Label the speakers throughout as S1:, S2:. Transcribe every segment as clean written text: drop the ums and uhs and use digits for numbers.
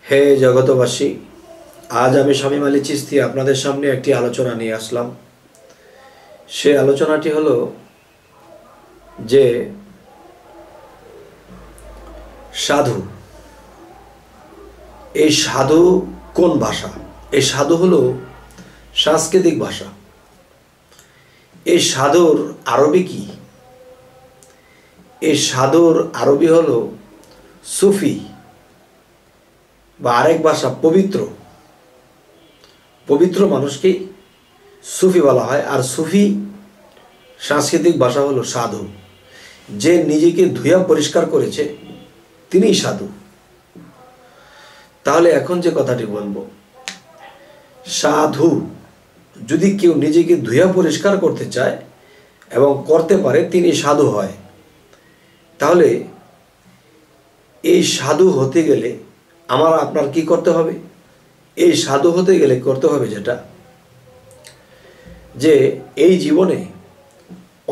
S1: হে জগতবাসী, আজ আমি শামীম আলী চিশতি আপনাদের সামনে একটি আলোচনা নিয়ে আসলাম। সে আলোচনাটি হলো যে সাধু। এই সাধু কোন ভাষা? এই সাধু হলো সাংস্কৃতিক ভাষা। এই সাধুর আরবি কি? এই সাধুর আরবি হলো সুফি, বা আরেক ভাষা পবিত্র। পবিত্র মানুষকেই সুফি বলা হয়। আর সুফি সাংস্কৃতিক ভাষা হলো সাধু। যে নিজেকে ধুয়া পরিষ্কার করেছে তিনিই সাধু। তাহলে এখন যে কথাটি বলবো, সাধু যদি কেউ নিজেকে ধুয়া পরিষ্কার করতে চায় এবং করতে পারে, তিনি সাধু হয়। তাহলে এই সাধু হতে গেলে আমার আপনার কি করতে হবে? এই সাধু হতে গেলে করতে হবে যেটা, যে এই জীবনে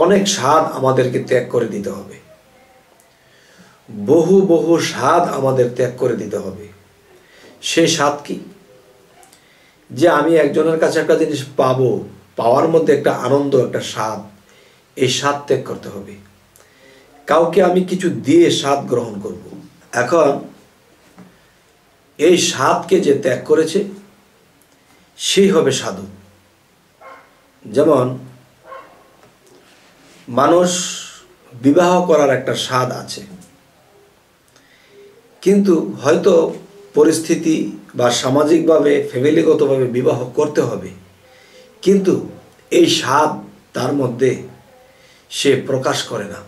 S1: অনেক স্বাদ আমাদেরকে ত্যাগ করে দিতে হবে। বহু বহু স্বাদ আমাদের ত্যাগ করে দিতে হবে। সেই স্বাদ কি? যে আমি একজনের কাছে একটা জিনিস পাবো, পাওয়ার মধ্যে একটা আনন্দ, একটা স্বাদ, এই স্বাদ ত্যাগ করতে হবে। কাউকে আমি কিছু দিয়ে স্বাদ গ্রহণ করব। এখন এই স্বাদকে যে ত্যাগ করেছে সেই হবে সাধু। যেমন মানুষ বিবাহ করার একটা স্বাদ আছে, কিন্তু হয়তো পরিস্থিতি বা সামাজিকভাবে ফ্যামিলিগতভাবে বিবাহ করতে হবে, কিন্তু এই স্বাদ তার মধ্যে সে প্রকাশ করে না।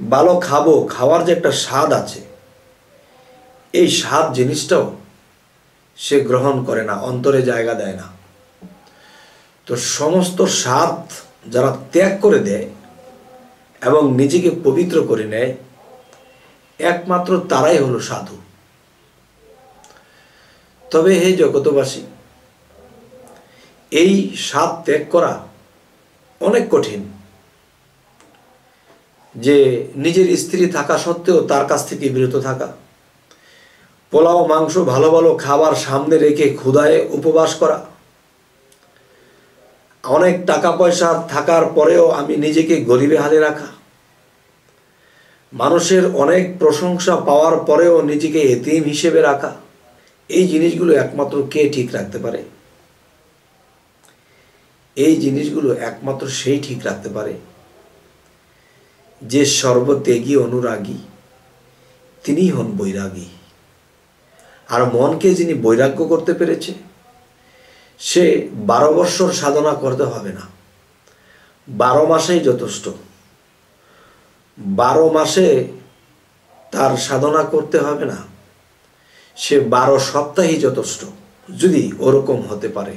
S1: ভালো খাবো, খাওয়ার যে একটা স্বাদ আছে, এই স্বাদ জিনিসটাও সে গ্রহণ করে না, অন্তরে জায়গা দেয় না। তো সমস্ত স্বাদ যারা ত্যাগ করে দেয় এবং নিজেকে পবিত্র করে নেয়, একমাত্র তারাই হলো সাধু। তবে হে জগতবাসী, এই স্বাদ ত্যাগ করা অনেক কঠিন। যে নিজের স্ত্রী থাকা সত্ত্বেও তার কাছ থেকে বিরত থাকা, পোলাও মাংস ভালো ভালো খাবার সামনে রেখে ক্ষুধায় উপবাস করা, অনেক টাকা পয়সা থাকার পরেও আমি নিজেকে গরিবে হালে রাখা, মানুষের অনেক প্রশংসা পাওয়ার পরেও নিজেকে এতিম হিসেবে রাখা, এই জিনিসগুলো একমাত্র কে ঠিক রাখতে পারে? এই জিনিসগুলো একমাত্র সেই ঠিক রাখতে পারে যে সর্বত্যাগী অনুরাগী, তিনিই হন বৈরাগী। আর মনকে যিনি বৈরাগ্য করতে পেরেছে, সে 12 বৎসর সাধনা করতে হবে না, 12 মাসেই যথেষ্ট। 12 মাসে তার সাধনা করতে হবে না, সে 12 সপ্তাহেই যথেষ্ট, যদি ওরকম হতে পারে।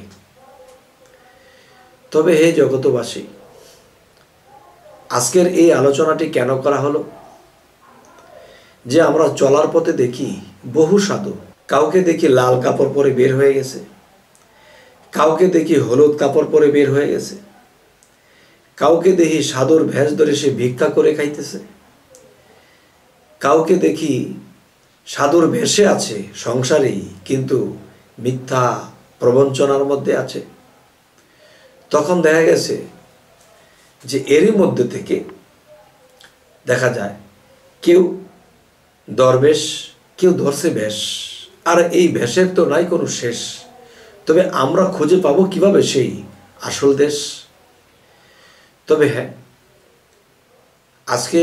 S1: তবে হে জগতবাসী, আজকের এই আলোচনাটি কেন করা হলো? যে আমরা চলার পথে দেখি বহু সাধু। কাউকে দেখি লাল কাপড় পরে বের হয়ে গেছে, কাউকে দেখি হলুদ কাপড় পরে বের হয়ে গেছে, কাউকে দেখি সাধুর ভেষ ধরে সে ভিক্ষা করে খাইতেছে, কাউকে দেখি সাধুর ভেষে আছে সংসারেই, কিন্তু মিথ্যা প্রবঞ্চনার মধ্যে আছে। তখন দেখা গেছে যে এরই মধ্যে থেকে দেখা যায় কেউ দরবেশ, কেউ ধরছে ভেষ। আর এই ভেষের তো নাই কোনো শেষ। তবে আমরা খুঁজে পাবো কিভাবে সেই আসল দেশ? তবে হ্যাঁ, আজকে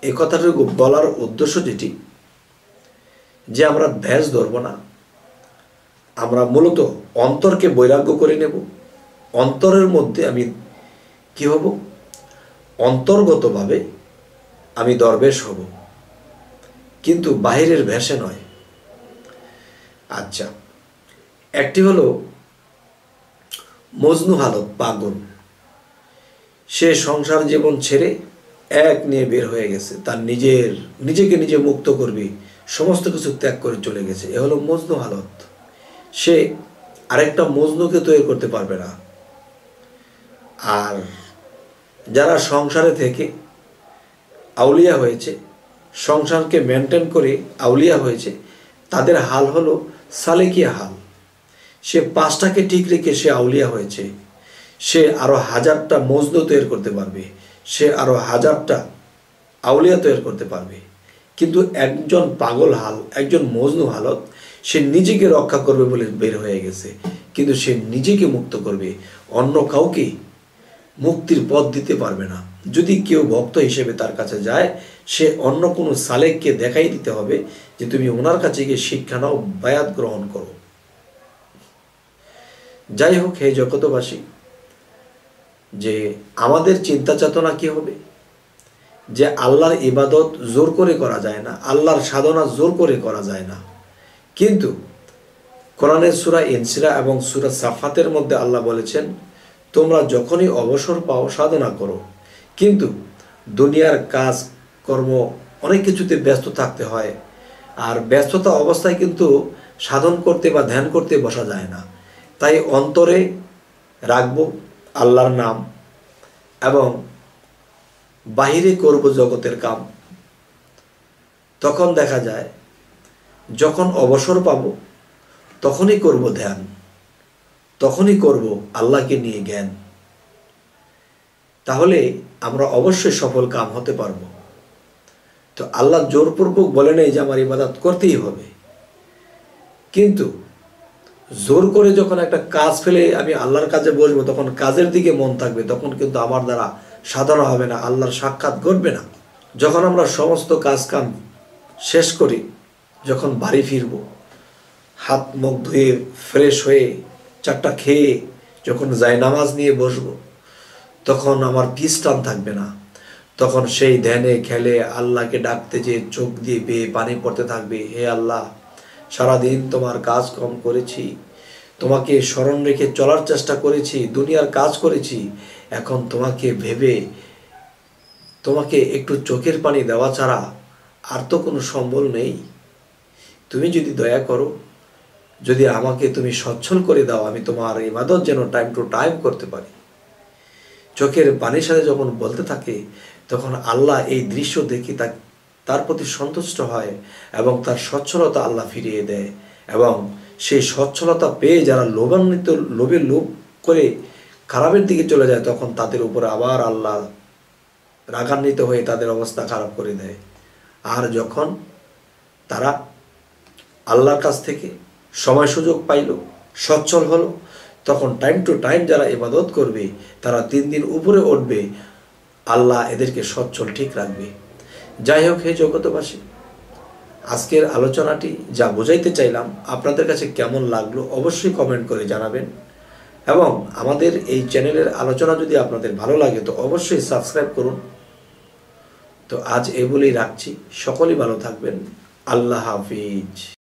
S1: এই কথাটুকু বলার উদ্দেশ্য যেটি, যে আমরা ভেষ ধরব না, আমরা মূলত অন্তরকে বৈরাগ্য করে নেব। অন্তরের মধ্যে আমি কি হব? অন্তর্গতভাবে আমি দরবেশ হব, কিন্তু বাহিরের ভেষে নয়। আচ্ছা, একটি হলো মজনু হালত, পাগল। সে সংসার জীবন ছেড়ে এক নিয়ে বের হয়ে গেছে, তার নিজেকে নিজে মুক্ত করবে, সমস্ত কিছু ত্যাগ করে চলে গেছে। এ হলো মজনু হালত। সে আরেকটা মজনুকে তৈরি করতে পারবে না। আর যারা সংসারে থেকে আউলিয়া হয়েছে, সংসারকে মেনটেন করে আউলিয়া হয়েছে, তাদের হাল হলো সালেকিয়া হাল। সে 5টাকে ঠিক রেখে সে আউলিয়া হয়েছে, সে আরো 1000টা মজনু তৈরি করতে পারবে, সে আরো 1000টা আউলিয়া তৈরি করতে পারবে। কিন্তু একজন পাগল হাল, একজন মজনু হালত, সে নিজেকে রক্ষা করবে বলে বের হয়ে গেছে, কিন্তু সে নিজেকে মুক্ত করবে, অন্য কাউকে মুক্তির পথ দিতে পারবে না। যদি কেউ ভক্ত হিসেবে তার কাছে যায়, সে অন্য কোনো সালেককে দেখাই দিতে হবে যে তুমি ওনার কাছে গিয়ে শিক্ষা নাও, বায়াত গ্রহণ করো। যাই হোক, হে জগতবাসী, যে আমাদের চিন্তা চেতনা কি হবে যে আল্লাহর ইবাদত জোর করে করা যায় না, আল্লাহর সাধনা জোর করে করা যায় না। কিন্তু কোরআনের সূরা ইনসিরা এবং সূরা সাফাতের মধ্যে আল্লাহ বলেছেন, তোমরা যখনই অবসর পাও সাধনা করো। কিন্তু দুনিয়ার কাজ কর্ম অনেক কিছুতে ব্যস্ত থাকতে হয়, আর ব্যস্ততা অবস্থায় কিন্তু সাধন করতে বা ধ্যান করতে বসা যায় না। তাই অন্তরে রাখবো আল্লাহর নাম এবং বাহিরে করব জগতের কাম। তখন দেখা যায় যখন অবসর পাব তখনই করব ধ্যান, তখনই করব আল্লাহকে নিয়ে জ্ঞান। তাহলে আমরা অবশ্যই সফল কাম হতে পারবো। তো আল্লাহ জোরপূর্বক বলে নেই যে আমার ইবাদত করতেই হবে, কিন্তু জোর করে যখন একটা কাজ ফেলে আমি আল্লাহর কাজে বসবো, তখন কাজের দিকে মন থাকবে, তখন কিন্তু আমার দ্বারা সাধনা হবে না, আল্লাহর সাক্ষাৎ ঘটবে না। যখন আমরা সমস্ত কাজ কাম শেষ করি, যখন বাড়ি ফিরব, হাত মুখ ধুয়ে ফ্রেশ হয়ে 4টা খেয়ে যখন যাই নামাজ নিয়ে বসবো, তখন আমার পিছ টান থাকবে না। তখন সেই ধ্যানে খেলে আল্লাহকে ডাকতে যে চোখ দিয়ে বেয়ে পানি পড়তে থাকবে, হে আল্লাহ, সারাদিন তোমার কাজ কম করেছি, তোমাকে স্মরণ রেখে চলার চেষ্টা করেছি, দুনিয়ার কাজ করেছি, এখন তোমাকে ভেবে তোমাকে একটু চোখের পানি দেওয়া ছাড়া আর তো কোনো সম্বল নেই। তুমি যদি দয়া করো, যদি আমাকে তুমি সচ্ছল করে দাও, আমি তোমার ইবাদত যেন টাইম টু টাইম করতে পারি। চোখের পানির সাথে যখন বলতে থাকে, তখন আল্লাহ এই দৃশ্য দেখি তার প্রতি সন্তুষ্ট হয় এবং তার সচ্ছলতা আল্লাহ ফিরিয়ে দেয়। এবং সেই সচ্ছলতা পেয়ে যারা লোভে লোভ করে খারাপের দিকে চলে যায়, তখন তাদের উপরে আবার আল্লাহ রাগান্বিত হয়ে তাদের অবস্থা খারাপ করে দেয়। আর যখন তারা আল্লাহর কাছ থেকে সময় সুযোগ পাইল, সচ্ছল হলো, তখন টাইম টু টাইম যারা ইবাদত করবে তারা 3 দিন উপরে উঠবে, আল্লাহ এদেরকে সচ্ছল ঠিক রাখবে। যাই হোক, হে জগতবাসী, আজকের আলোচনাটি যা বোঝাইতে চাইলাম আপনাদের কাছে কেমন লাগলো অবশ্যই কমেন্ট করে জানাবেন। এবং আমাদের এই চ্যানেলের আলোচনা যদি আপনাদের ভালো লাগে তো অবশ্যই সাবস্ক্রাইব করুন। তো আজ এই বলেই রাখছি, সকলেই ভালো থাকবেন। আল্লাহ হাফিজ।